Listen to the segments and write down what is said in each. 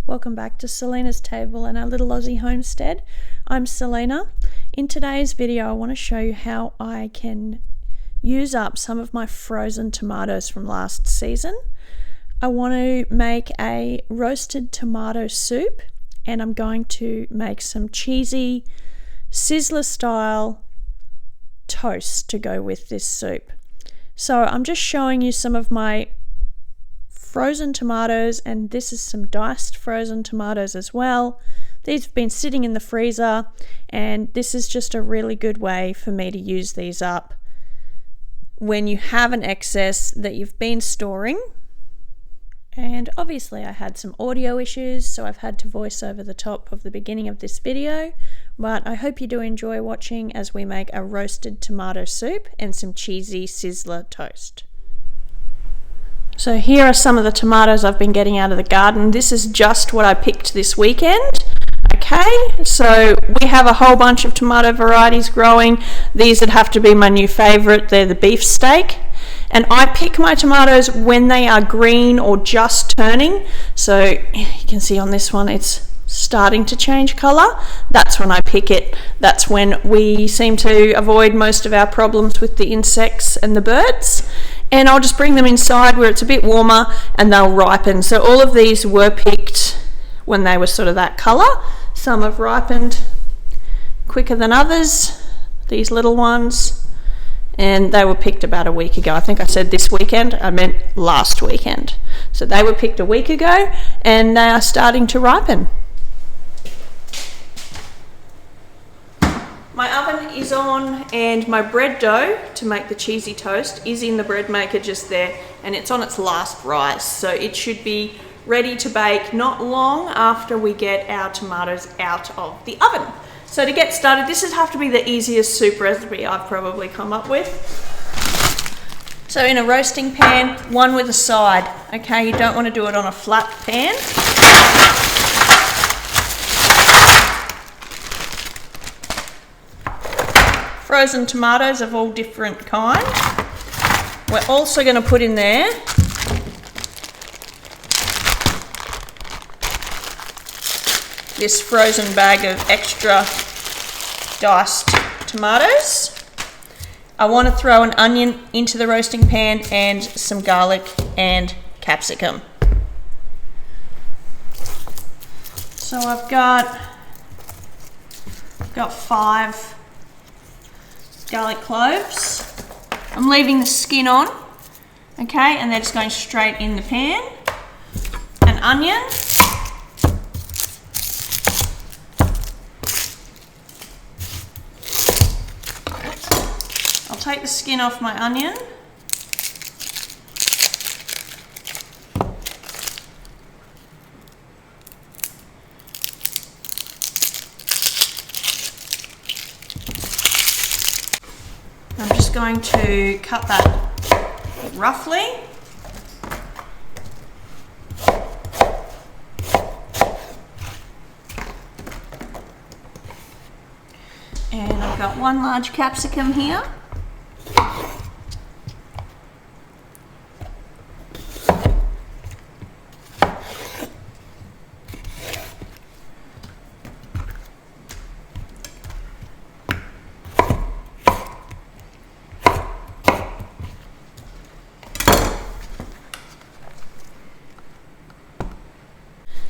Welcome back to Selena's Table and our little Aussie homestead. I'm Selena. In today's video I want to show you how I can use up some of my frozen tomatoes from last season. I want to make a roasted tomato soup and I'm going to make some cheesy Sizzler style toast to go with this soup. So I'm just showing you some of my frozen tomatoes, and this is some diced frozen tomatoes as well. These have been sitting in the freezer, and this is just a really good way for me to use these up when you have an excess that you've been storing. And obviously I had some audio issues, so I've had to voice over the top of the beginning of this video, but I hope you do enjoy watching as we make a roasted tomato soup and some cheesy Sizzler toast. So here are some of the tomatoes I've been getting out of the garden. This is just what I picked this weekend. Okay, so we have a whole bunch of tomato varieties growing. These would have to be my new favorite. They're the beefsteak. And I pick my tomatoes when they are green or just turning. So you can see on this one it's starting to change color. That's when I pick it. That's when we seem to avoid most of our problems with the insects and the birds. And I'll just bring them inside where it's a bit warmer and they'll ripen. So all of these were picked when they were sort of that color. Some have ripened quicker than others, these little ones, and they were picked about a week ago. I think I said this weekend, I meant last weekend. So they were picked a week ago and they are starting to ripen. My oven is on and my bread dough to make the cheesy toast is in the bread maker just there, and it's on its last rise, so it should be ready to bake not long after we get our tomatoes out of the oven. So to get started, this would have to be the easiest soup recipe I've probably come up with. So in a roasting pan, one with a side, okay, you don't want to do it on a flat pan. Frozen tomatoes of all different kinds. We're also going to put in there this frozen bag of extra diced tomatoes. I want to throw an onion into the roasting pan and some garlic and capsicum. So I've got 5 garlic cloves. I'm leaving the skin on, okay, and they're just going straight in the pan. An onion. I'll take the skin off my onion. I'm just going to cut that roughly. And I've got 1 large capsicum here.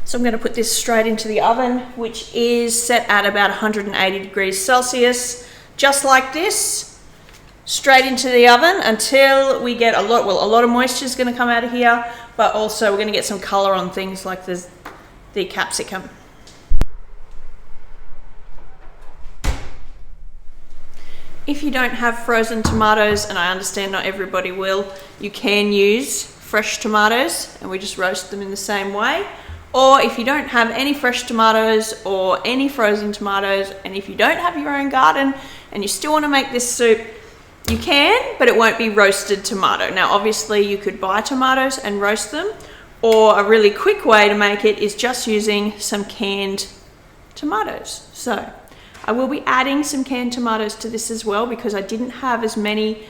So I'm going to put this straight into the oven, which is set at about 180 degrees Celsius, just like this, straight into the oven until we get a lot of moisture is going to come out of here, but also we're going to get some color on things like the capsicum. If you don't have frozen tomatoes, and I understand not everybody will, you can use fresh tomatoes and we just roast them in the same way. Or if you don't have any fresh tomatoes or any frozen tomatoes, and if you don't have your own garden and you still want to make this soup, you can, but it won't be roasted tomato. Now obviously you could buy tomatoes and roast them, or a really quick way to make it is just using some canned tomatoes. So I will be adding some canned tomatoes to this as well, because I didn't have as many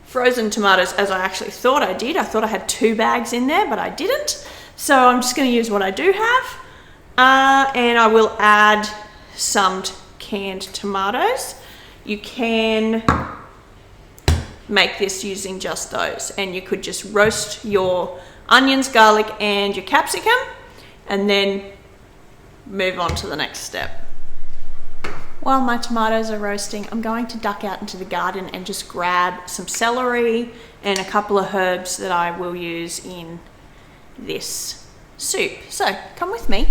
frozen tomatoes as I actually thought I did. I thought I had 2 bags in there, but I didn't. So I'm just going to use what I do have. And I will add some canned tomatoes. You can make this using just those, and you could just roast your onions, garlic, and your capsicum, and then move on to the next step. While my tomatoes are roasting, I'm going to duck out into the garden and just grab some celery and a couple of herbs that I will use in this soup. So come with me.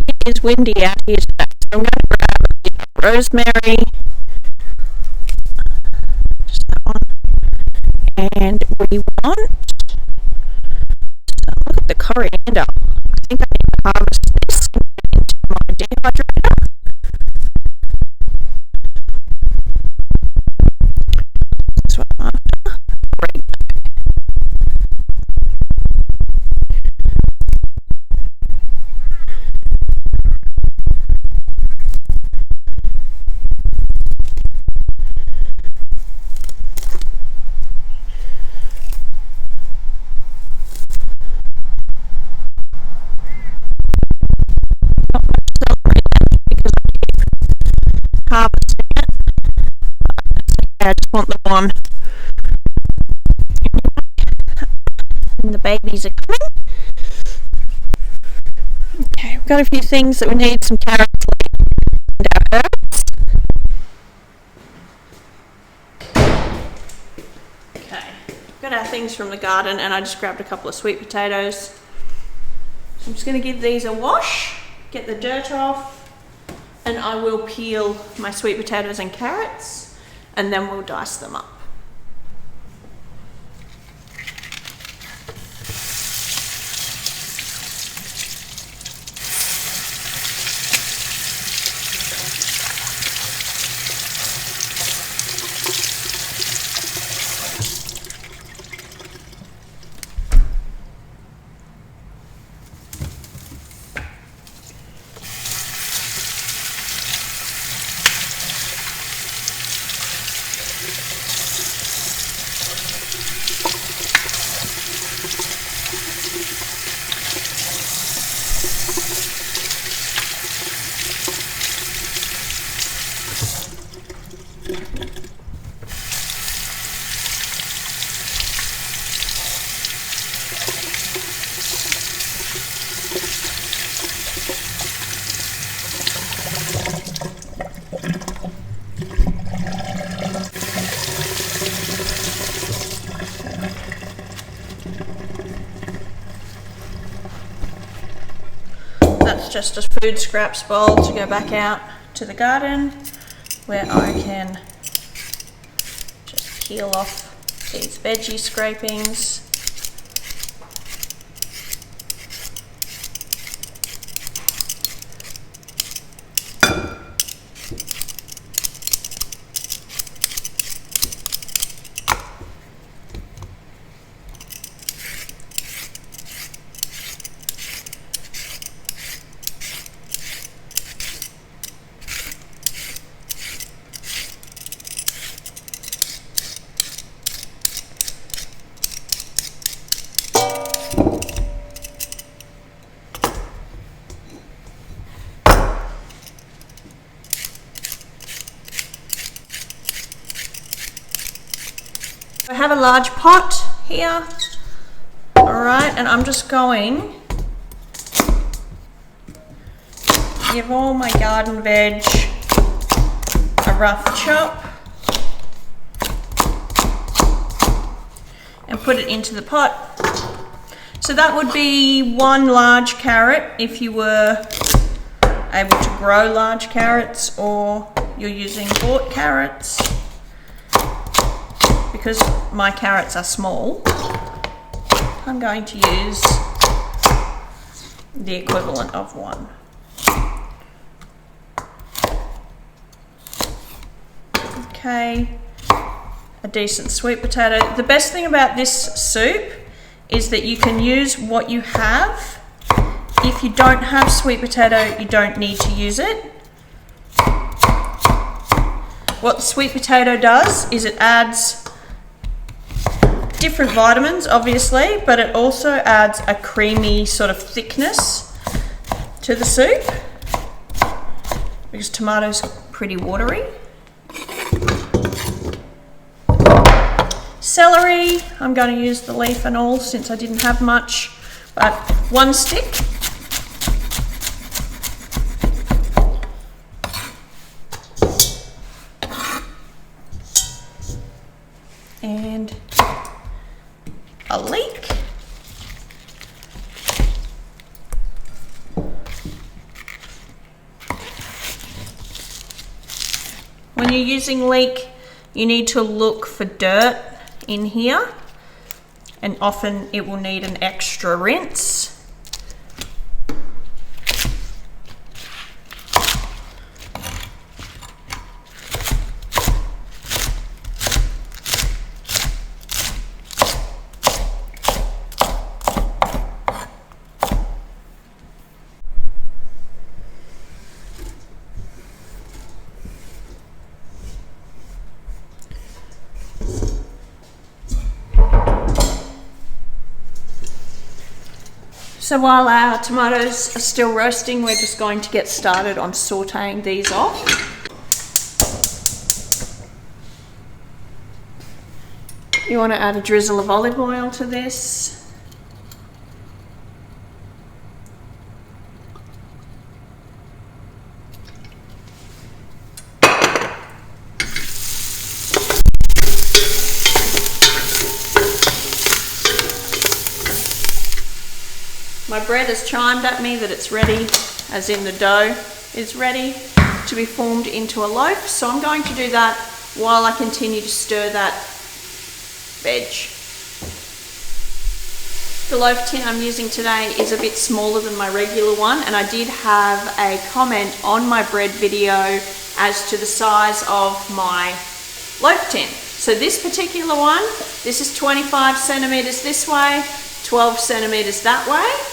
It is windy out here today, so I'm going to grab a bit of rosemary, just that one, and we want, look at the coriander. I think I need to harvest this into my dehydrator. This one after. Great. Harvesting it. I just want the one. And the babies are coming. Okay, we've got a few things that we need: some carrots and our herbs. Okay, got our things from the garden, and I just grabbed a couple of sweet potatoes. I'm just going to give these a wash, get the dirt off, and I will peel my sweet potatoes and carrots, and then we'll dice them up. That's just a food scraps bowl to go back out to the garden, where I can just peel off these veggie scrapings. I have a large pot here, alright, and I'm just going to give all my garden veg a rough chop and put it into the pot. So that would be one large carrot if you were able to grow large carrots, or you're using bought carrots. Because my carrots are small, I'm going to use the equivalent of one. Okay, a decent sweet potato. The best thing about this soup is that you can use what you have. If you don't have sweet potato, you don't need to use it. What the sweet potato does is it adds different vitamins, obviously, but it also adds a creamy sort of thickness to the soup because tomatoes are pretty watery. Celery, I'm going to use the leaf and all since I didn't have much, but 1 stick. And a leek. When you're using leek, you need to look for dirt in here, and often it will need an extra rinse. So while our tomatoes are still roasting, we're just going to get started on sauteing these off. You want to add a drizzle of olive oil to this. My bread has chimed at me that it's ready, as in the dough is ready to be formed into a loaf. So I'm going to do that while I continue to stir that veg. The loaf tin I'm using today is a bit smaller than my regular one, and I did have a comment on my bread video as to the size of my loaf tin. So this particular one, this is 25 centimeters this way, 12 centimeters that way,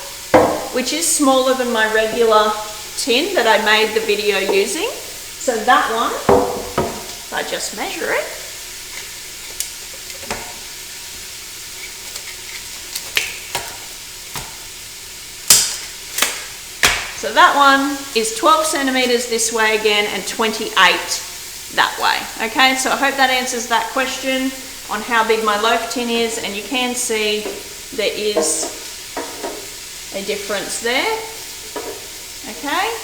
which is smaller than my regular tin that I made the video using. So that one, if I just measure it, so that one is 12 centimeters this way again and 28 that way. Okay, so I hope that answers that question on how big my loaf tin is, and you can see there is a difference there. Okay,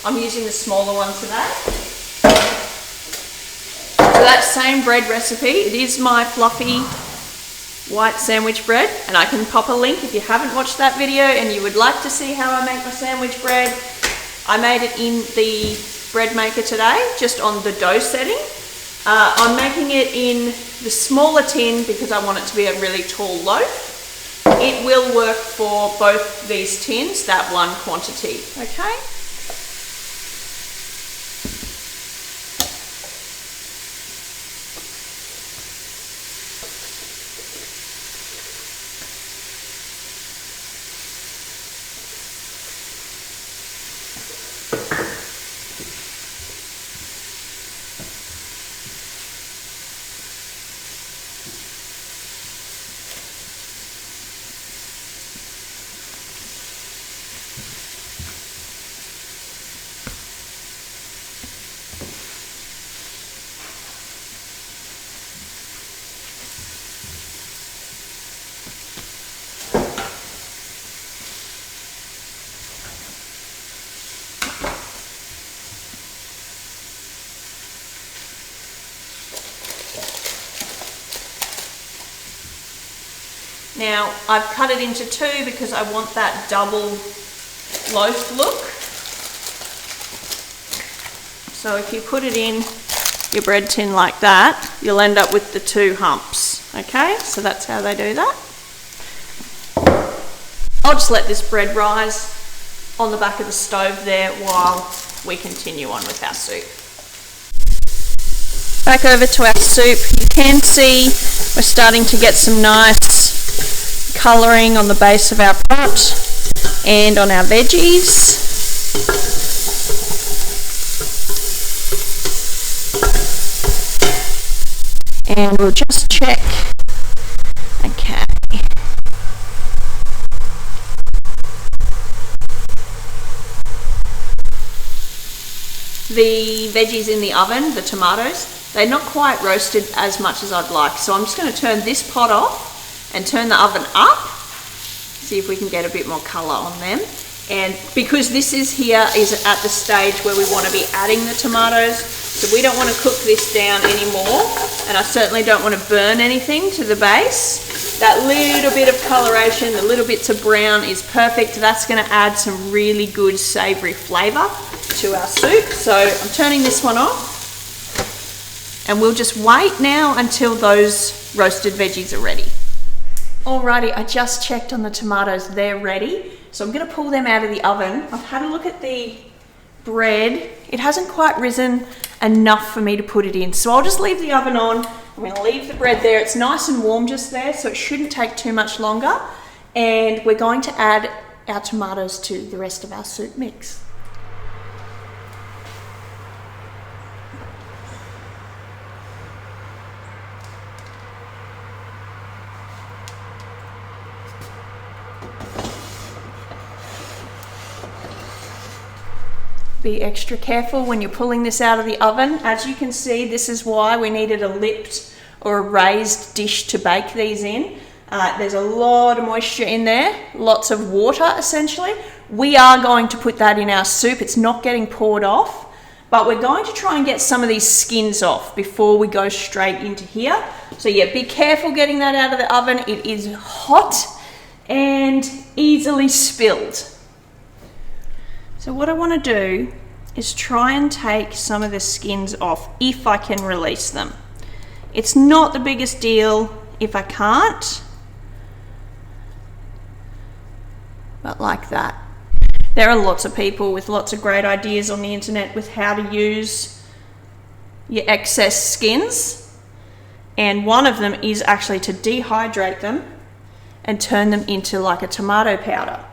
I'm using the smaller one today. So that same bread recipe, it is my fluffy white sandwich bread, and I can pop a link if you haven't watched that video and you would like to see how I make my sandwich bread. I made it in the bread maker today, just on the dough setting. I'm making it in the smaller tin because I want it to be a really tall loaf. It will work for both these tins, that one quantity, okay? Now, I've cut it into two because I want that double loaf look. So if you put it in your bread tin like that, you'll end up with the two humps. Okay, so that's how they do that. I'll just let this bread rise on the back of the stove there while we continue on with our soup. Back over to our soup, you can see we're starting to get some nice colouring on the base of our pot and on our veggies. And we'll just check. Okay. the veggies in the oven, the tomatoes, they're not quite roasted as much as I'd like. So I'm just going to turn this pot off and turn the oven up. See if we can get a bit more colour on them. And because this is at the stage where we want to be adding the tomatoes, so we don't want to cook this down anymore, and I certainly don't want to burn anything to the base. That little bit of coloration, the little bits of brown is perfect. That's going to add some really good savoury flavour to our soup. So I'm turning this one off, and we'll just wait now until those roasted veggies are ready. Alrighty, I just checked on the tomatoes, they're ready. So I'm going to pull them out of the oven. I've had a look at the bread. It hasn't quite risen enough for me to put it in. So I'll just leave the oven on. I'm going to leave the bread there. It's nice and warm just there, so it shouldn't take too much longer. And we're going to add our tomatoes to the rest of our soup mix. Be extra careful when you're pulling this out of the oven. As you can see, this is why we needed a lipped or a raised dish to bake these in. There's a lot of moisture in there, lots of water essentially. We are going to put that in our soup. It's not getting poured off, but we're going to try and get some of these skins off before we go straight into here. So yeah, be careful getting that out of the oven. It is hot and easily spilled. So what I want to do is try and take some of the skins off if I can release them. It's not the biggest deal if I can't, but like that. There are lots of people with lots of great ideas on the internet with how to use your excess skins, and one of them is actually to dehydrate them and turn them into like a tomato powder.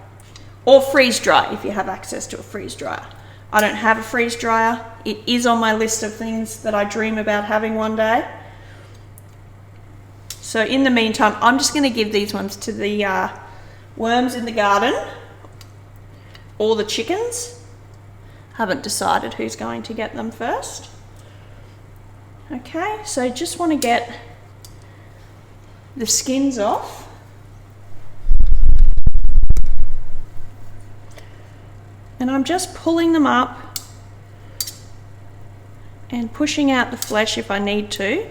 Or freeze dry if you have access to a freeze dryer. I don't have a freeze dryer. It is on my list of things that I dream about having one day. So in the meantime, I'm just going to give these ones to the worms in the garden or the chickens. Haven't decided who's going to get them first. Okay, so just want to get the skins off. And I'm just pulling them up and pushing out the flesh if I need to.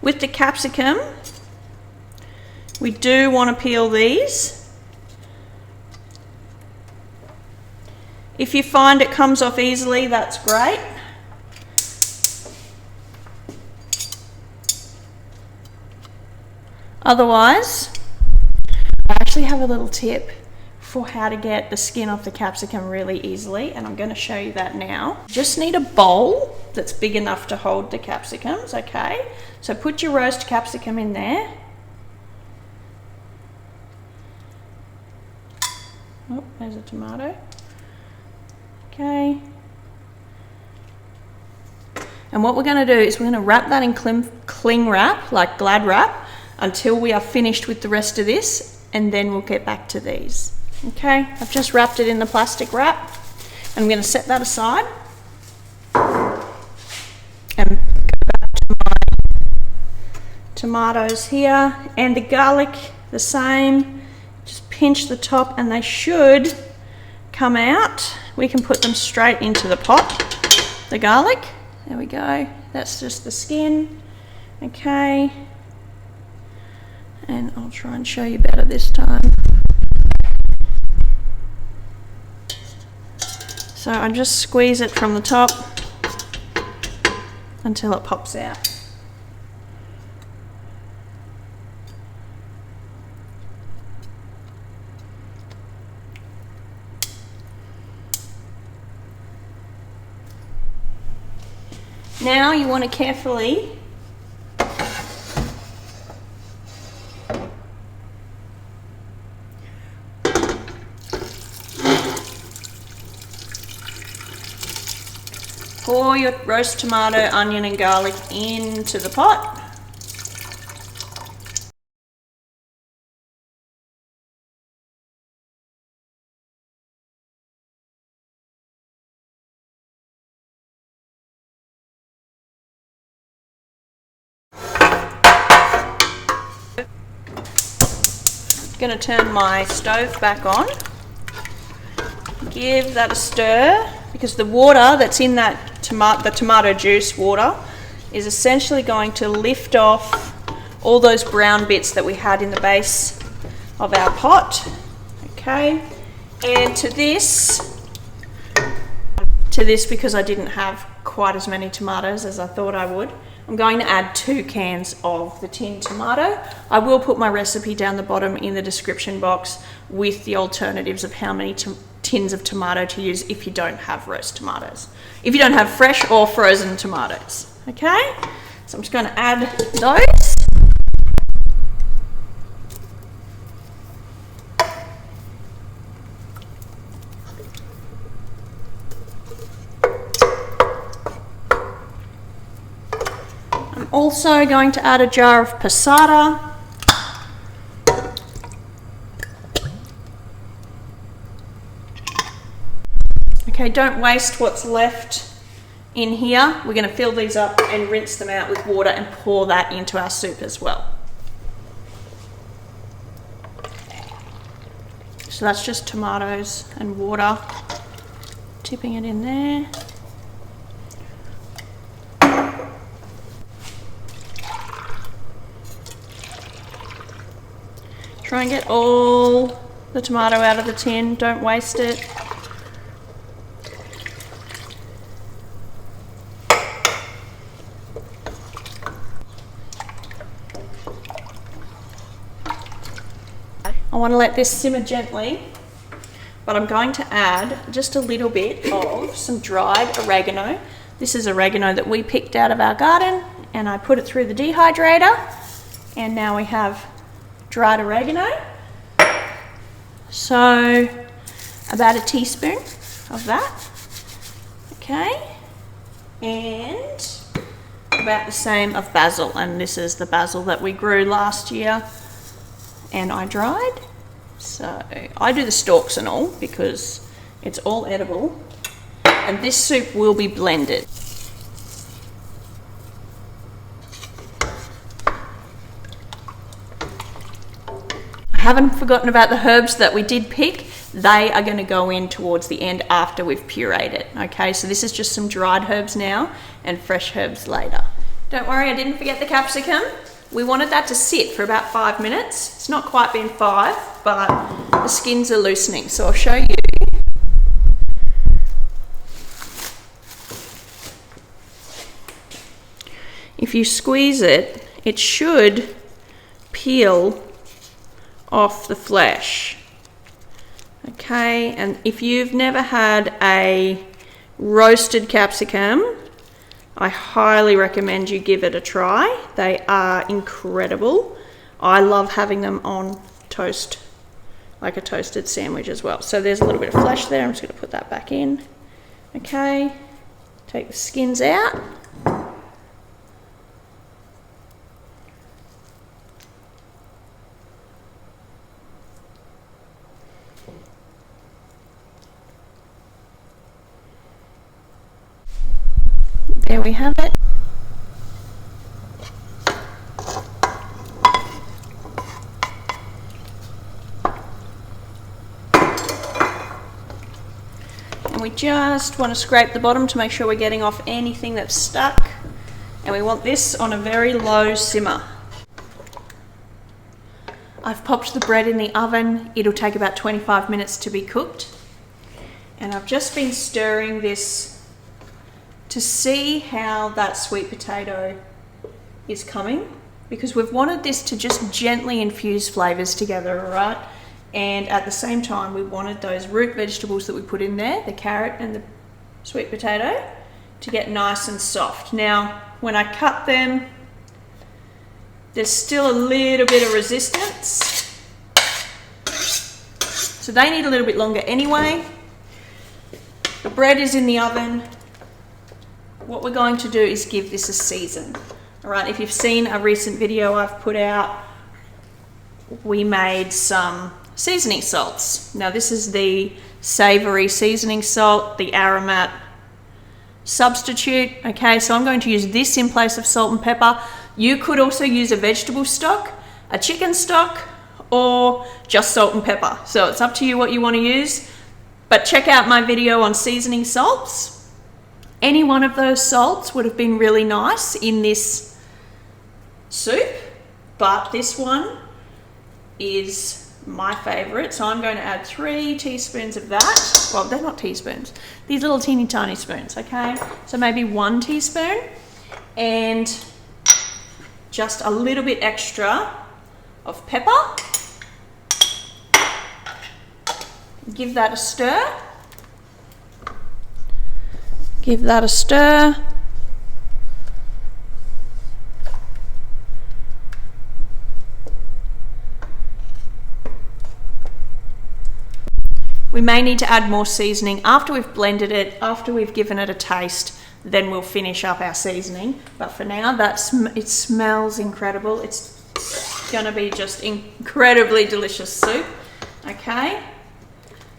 With the capsicum, we do want to peel these. If you find it comes off easily, that's great. Otherwise, I actually have a little tip for how to get the skin off the capsicum really easily, and I'm going to show you that now. Just need a bowl that's big enough to hold the capsicums, okay? So put your roast capsicum in there. Oh, there's a tomato. Okay. And what we're going to do is we're going to wrap that in cling wrap, like Glad wrap, until we are finished with the rest of this, and then we'll get back to these. Okay, I've just wrapped it in the plastic wrap. I'm going to set that aside and go back to my tomatoes here, and the garlic the same. Just pinch the top and they should come out. We can put them straight into the pot. The garlic, there we go. That's just the skin. Okay, and I'll try and show you better this time. So I just squeeze it from the top until it pops out. Now you want to carefully pour your roast tomato, onion and garlic into the pot. going to turn my stove back on. Give that a stir, because the water that's in that the tomato juice water is essentially going to lift off all those brown bits that we had in the base of our pot. Okay, and to this, because I didn't have quite as many tomatoes as I thought I would, I'm going to add 2 cans of the tinned tomato. I will put my recipe down the bottom in the description box with the alternatives of how many tins of tomato to use if you don't have roast tomatoes. If you don't have fresh or frozen tomatoes. Okay, so I'm just going to add those. I'm also going to add a jar of passata. Okay, don't waste what's left in here. We're going to fill these up and rinse them out with water and pour that into our soup as well. So that's just tomatoes and water. Tipping it in there. Try and get all the tomato out of the tin, don't waste it. I want to let this simmer gently, but I'm going to add just a little bit of some dried oregano. This is oregano that we picked out of our garden, and I put it through the dehydrator, and now we have dried oregano. So about a teaspoon of that. Okay, and about the same of basil, and this is the basil that we grew last year and I dried. So I do the stalks and all because it's all edible, and this soup will be blended. I haven't forgotten about the herbs that we did pick. They are going to go in towards the end after we've pureed it. Okay, so this is just some dried herbs now and fresh herbs later. Don't worry, I didn't forget the capsicum. We wanted that to sit for about 5 minutes. It's not quite been 5, but the skins are loosening, so I'll show you. If you squeeze it, it should peel off the flesh. Okay, and if you've never had a roasted capsicum, I highly recommend you give it a try. They are incredible. I love having them on toast, like a toasted sandwich as well. So there's a little bit of flesh there. I'm just going to put that back in. Okay, take the skins out. There we have it. And we just want to scrape the bottom to make sure we're getting off anything that's stuck. And we want this on a very low simmer. I've popped the bread in the oven. It'll take about 25 minutes to be cooked. And I've just been stirring this to see how that sweet potato is coming, because we've wanted this to just gently infuse flavors together, all right? And at the same time, we wanted those root vegetables that we put in there, the carrot and the sweet potato, to get nice and soft. Now, when I cut them, there's still a little bit of resistance. So they need a little bit longer anyway. The bread is in the oven. What we're going to do is give this a season. All right, if you've seen a recent video I've put out, we made some seasoning salts. Now this is the savory seasoning salt, the aromat substitute. Okay, so I'm going to use this in place of salt and pepper. You could also use a vegetable stock, a chicken stock, or just salt and pepper. So it's up to you what you want to use. But check out my video on seasoning salts. Any one of those salts would have been really nice in this soup, but this one is my favorite. So I'm going to add 3 teaspoons of that. Well, they're not teaspoons, these little teeny tiny spoons, okay? So maybe 1 teaspoon and just a little bit extra of pepper. Give that a stir. Give that a stir. We may need to add more seasoning after we've blended it, after we've given it a taste, then we'll finish up our seasoning. But for now, it smells incredible. It's gonna be just incredibly delicious soup, okay?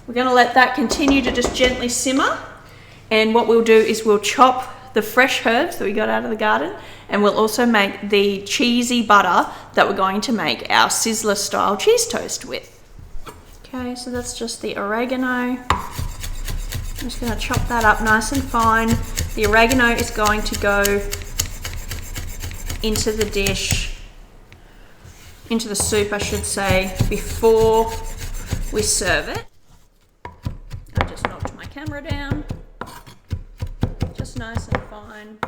We're gonna let that continue to just gently simmer. And what we'll do is we'll chop the fresh herbs that we got out of the garden, and we'll also make the cheesy butter that we're going to make our Sizzler style cheese toast with. Okay, so that's just the oregano. I'm just going to chop that up nice and fine. The oregano is going to go into the dish, into the soup I should say, before we serve it. I just knocked my camera down. Just nice and fine.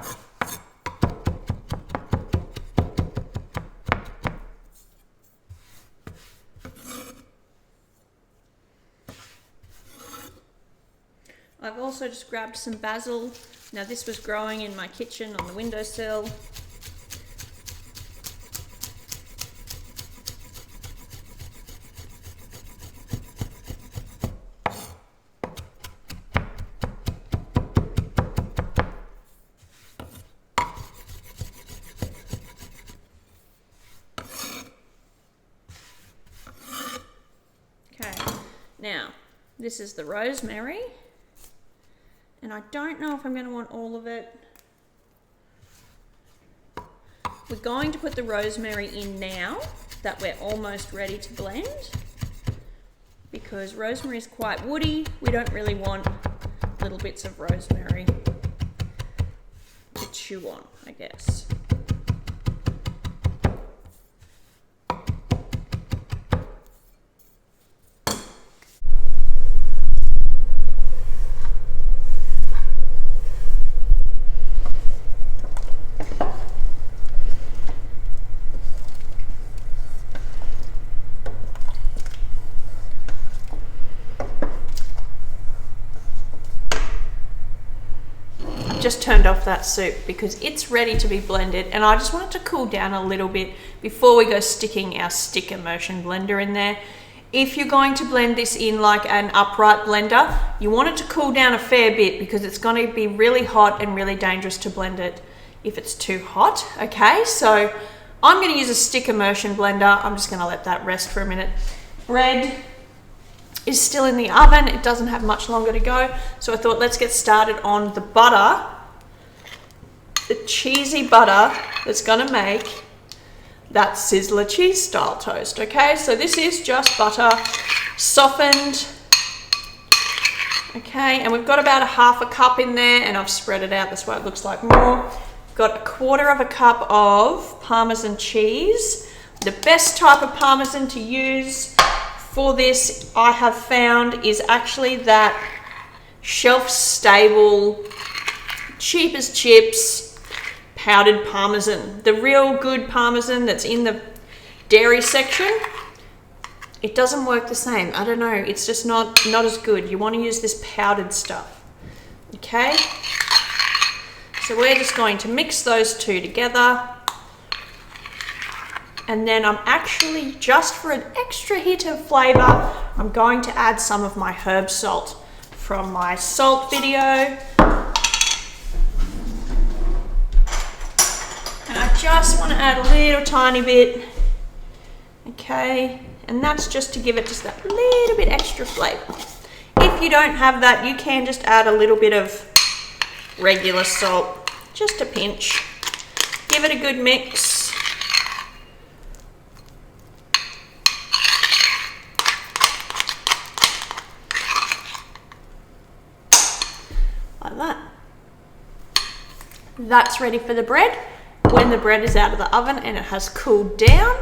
I've also just grabbed some basil. Now this was growing in my kitchen on the windowsill. Okay, now this is the rosemary. And I don't know if I'm going to want all of it. We're going to put the rosemary in now that we're almost ready to blend, because rosemary is quite woody. We don't really want little bits of rosemary to chew on, I guess. Just turned off that soup because it's ready to be blended, and I just want it to cool down a little bit before we go sticking our stick immersion blender in there. If you're going to blend this in like an upright blender, you want it to cool down a fair bit, because it's going to be really hot and really dangerous to blend it if it's too hot. Okay, so I'm going to use a stick immersion blender. I'm just going to let that rest for a minute. Bread is still in the oven. It doesn't have much longer to go, so I thought let's get started on the butter, the cheesy butter that's gonna make that Sizzler cheese style toast. Okay, so this is just butter softened. Okay, and we've got about 1/2 cup in there, and I've spread it out, that's why it looks like more. Got 1/4 cup of parmesan cheese. The best type of parmesan to use for this, I have found, is actually that shelf stable, cheap as chips, powdered parmesan. The real good parmesan that's in the dairy section, it doesn't work the same. I don't know, it's just not as good. You want to use this powdered stuff. Okay, so we're just going to mix those two together. And then I'm actually, just for an extra hit of flavor, I'm going to add some of my herb salt from my salt video. And I just want to add a little tiny bit. Okay, and that's just to give it just that little bit extra flavor. If you don't have that, you can just add a little bit of regular salt, just a pinch. Give it a good mix. that. That's ready for the bread. When the bread is out of the oven and it has cooled down,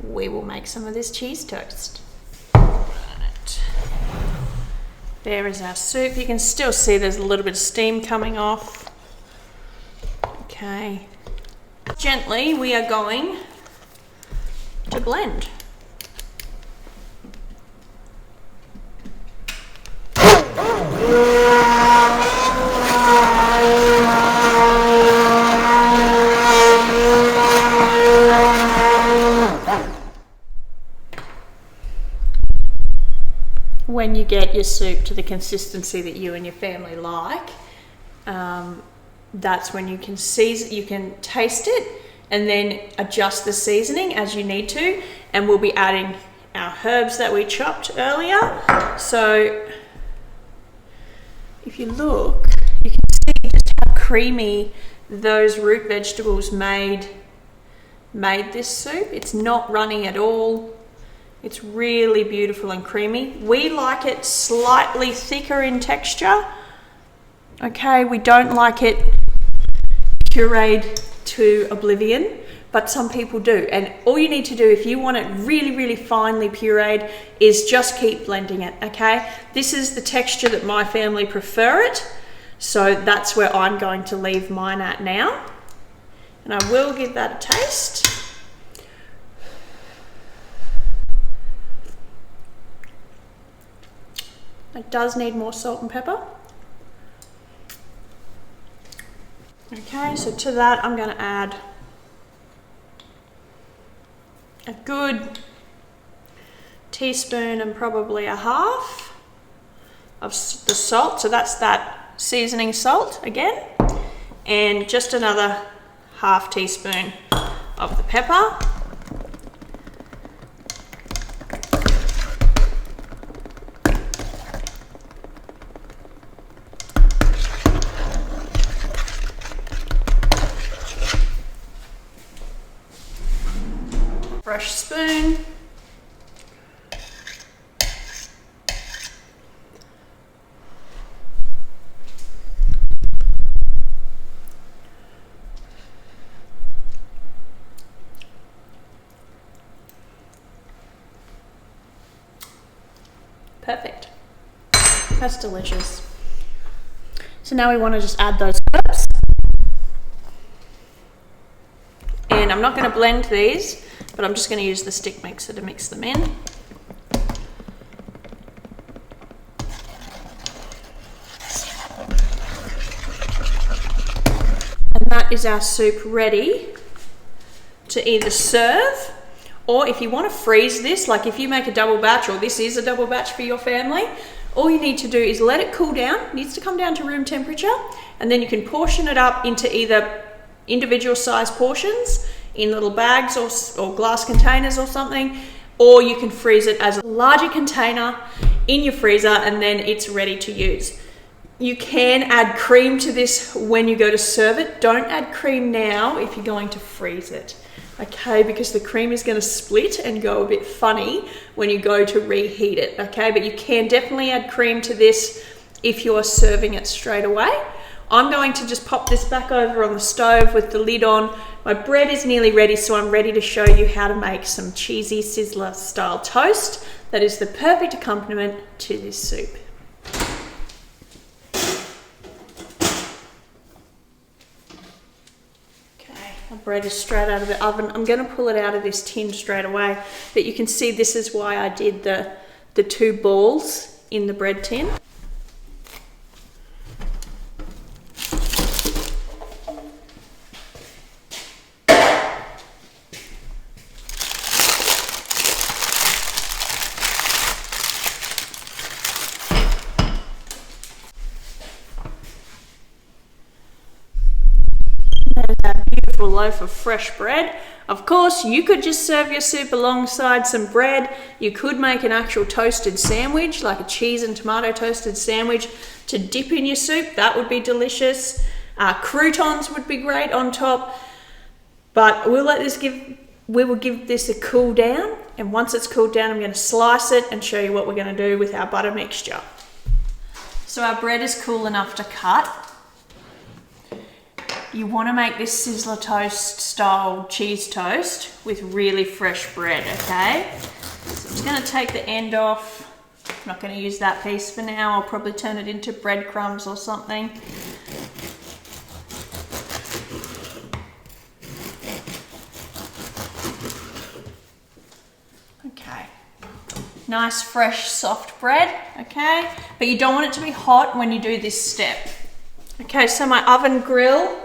we will make some of this cheese toast. Right. There is our soup. You can still see there's a little bit of steam coming off. Okay. Gently, we are going to blend. When you get your soup to the consistency that you and your family like, that's when you can taste it and then adjust the seasoning as you need to. And we'll be adding our herbs that we chopped earlier. So if you look, you can see just how creamy those root vegetables made this soup. It's not runny at all. It's really beautiful and creamy. We like it slightly thicker in texture. Okay, we don't like it pureed to oblivion, but some people do. And all you need to do if you want it really, really finely pureed is just keep blending it, okay? This is the texture that my family prefer it. So that's where I'm going to leave mine at now. And I will give that a taste. It does need more salt and pepper. Okay, so to that I'm going to add a good teaspoon and probably a half of the salt. So that's that seasoning salt again. And just another half teaspoon of the pepper. Fresh spoon. Perfect. That's delicious. So now we want to just add those herbs. And I'm not going to blend these, but I'm just going to use the stick mixer to mix them in. And that is our soup ready to either serve, or if you want to freeze this, like if you make a double batch, or this is a double batch for your family, all you need to do is let it cool down. It needs to come down to room temperature, and then you can portion it up into either individual size portions in little bags or glass containers or something, or you can freeze it as a larger container in your freezer and then it's ready to use. You can add cream to this when you go to serve it. Don't add cream now if you're going to freeze it, okay, because the cream is going to split and go a bit funny when you go to reheat it, okay? But you can definitely add cream to this if you're serving it straight away. I'm going to just pop this back over on the stove with the lid on. My bread is nearly ready, so I'm ready to show you how to make some cheesy Sizzler style toast that is the perfect accompaniment to this soup. Okay, my bread is straight out of the oven. I'm going to pull it out of this tin straight away, but you can see this is why I did the two balls in the bread tin. Loaf of fresh bread. Of course, you could just serve your soup alongside some bread. You could make an actual toasted sandwich, like a cheese and tomato toasted sandwich to dip in your soup. That would be delicious. Croutons would be great on top. But we will give this a cool down, and once it's cooled down, I'm going to slice it and show you what we're going to do with our butter mixture. So our bread is cool enough to cut. you want to make this Sizzler toast style cheese toast with really fresh bread, okay? So I'm just going to take the end off. I'm not going to use that piece for now. I'll probably turn it into breadcrumbs or something. Okay. Nice, fresh, soft bread, okay? But you don't want it to be hot when you do this step. Okay, so my oven grill,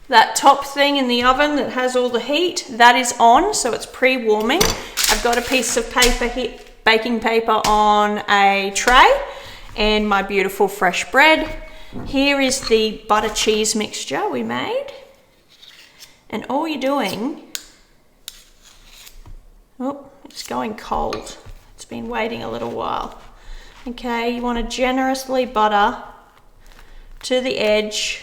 that top thing in the oven that has all the heat, that is on, so it's pre-warming. I've got a piece of baking paper on a tray and my beautiful fresh bread. Here is the butter cheese mixture we made. And all you're doing, oh, it's going cold. It's been waiting a little while. Okay, you want to generously butter to the edge.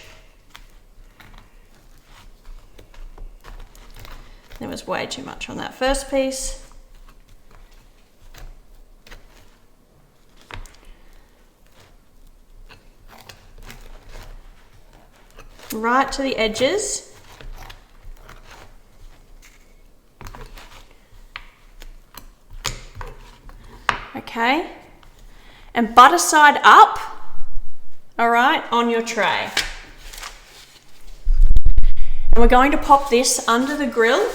There was way too much on that first piece. Right to the edges. Okay, and butter side up, all right, on your tray. And we're going to pop this under the grill.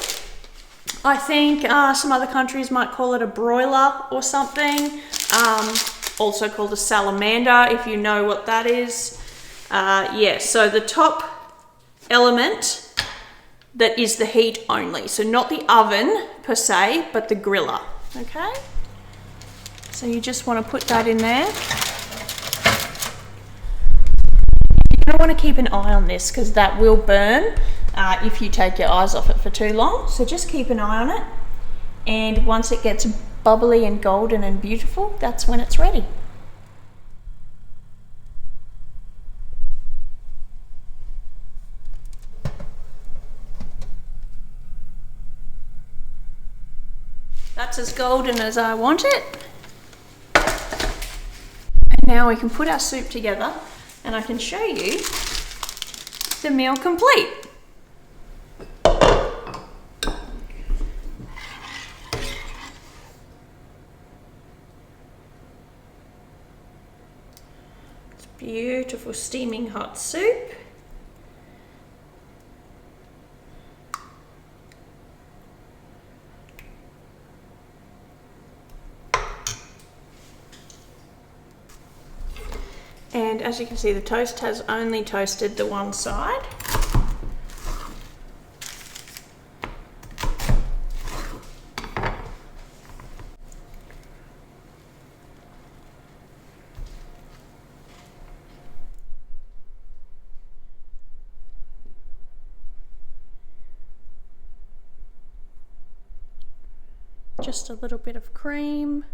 I think some other countries might call it a broiler or something, also called a salamander, if you know what that is. Yeah, so the top element that is the heat only, so not the oven per se, but the griller, okay? So you just want to put that in there. You're going to want to keep an eye on this because that will burn if you take your eyes off it for too long. So just keep an eye on it. And once it gets bubbly and golden and beautiful, that's when it's ready. That's as golden as I want it. Now we can put our soup together and I can show you the meal complete. It's beautiful steaming hot soup. And as you can see, the toast has only toasted the one side. Just a little bit of cream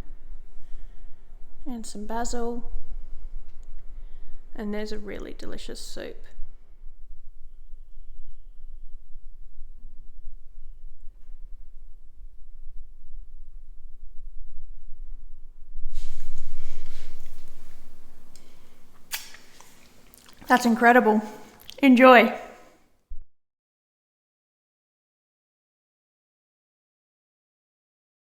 and some basil. And there's a really delicious soup. That's incredible. Enjoy.